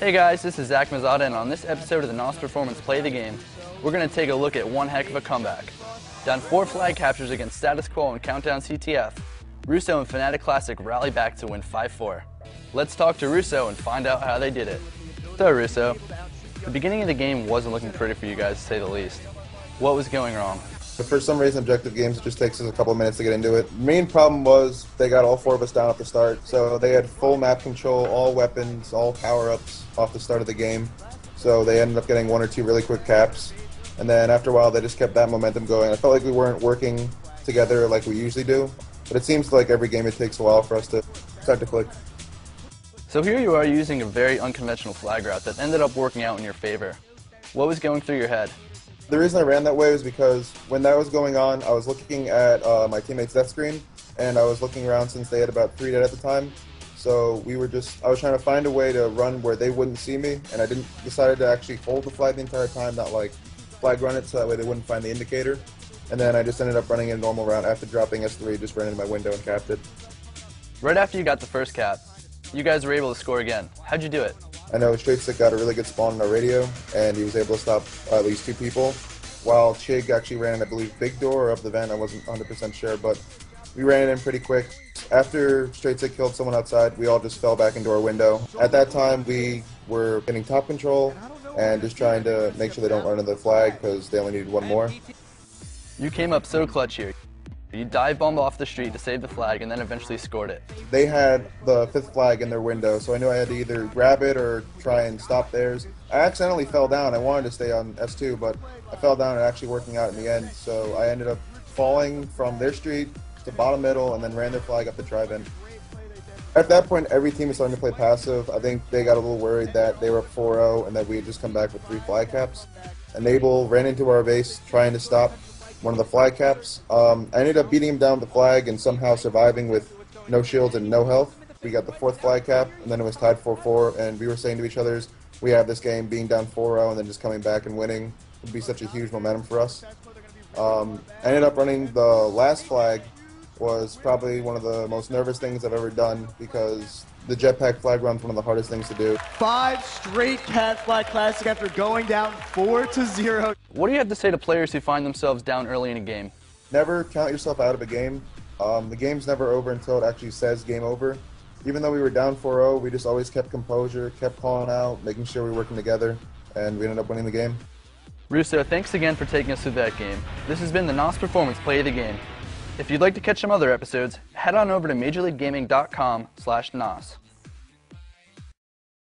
Hey guys, this is Zach Mazzata, and on this episode of the NOS Performance Play the Game, we're going to take a look at one heck of a comeback. Down 4 flag captures against Status Quo and Countdown CTF, Russo and Fnatic Classic rally back to win 5-4. Let's talk to Russo and find out how they did it. So Russo, the beginning of the game wasn't looking pretty for you guys, to say the least. What was going wrong? For some reason, objective games, it just takes us a couple of minutes to get into it. The main problem was they got all 4 of us down at the start, so they had full map control, all weapons, all power-ups off the start of the game. So they ended up getting 1 or 2 really quick caps, and then after a while they just kept that momentum going. I felt like we weren't working together like we usually do, but it seems like every game it takes a while for us to start to click. So here you are using a very unconventional flag route that ended up working out in your favor. What was going through your head? The reason I ran that way was because when that was going on, I was looking at my teammate's death screen, and I was looking around since they had about 3 dead at the time. So I was trying to find a way to run where they wouldn't see me, and I decided to actually hold the flag the entire time, not like flag run it so that way they wouldn't find the indicator. And then I just ended up running a normal route after dropping S3, just ran into my window and capped it. Right after you got the first cap, you guys were able to score again. How'd you do it? I know Straight Stick got a really good spawn on our radio, and he was able to stop at least 2 people, while Chig actually ran, I believe, big door or up the vent. I wasn't 100% sure, but we ran it in pretty quick. After Straight Stick killed someone outside, we all just fell back into our window. At that time, we were getting top control and just trying to make sure they don't run into the flag because they only needed 1 more. You came up so clutch here. You dive bombed off the street to save the flag and then eventually scored it. They had the 5th flag in their window, so I knew I had to either grab it or try and stop theirs. I accidentally fell down. I wanted to stay on S2, but I fell down and actually working out in the end, so I ended up falling from their street to bottom middle and then ran their flag up the drive-in. At that point, every team was starting to play passive. I think they got a little worried that they were up 4-0 and that we had just come back with 3 flag caps. Enable ran into our base trying to stop one of the flag caps. I ended up beating him down with the flag and somehow surviving with no shields and no health. We got the 4th flag cap, and then it was tied 4-4, and we were saying to each other, we have this game, being down 4-0 and then just coming back and winning would be such a huge momentum for us. I ended up running the last flag, was probably one of the most nervous things I've ever done because the jetpack flag run is one of the hardest things to do. 5 straight Cat Flag Classic after going down 4-0. What do you have to say to players who find themselves down early in a game? Never count yourself out of a game. The game's never over until it actually says game over. Even though we were down 4-0, we just always kept composure, kept calling out, making sure we were working together, and we ended up winning the game. Russo, thanks again for taking us through that game. This has been the NOS Performance Play of the Game. If you'd like to catch some other episodes, head on over to MajorLeagueGaming.com/NOS.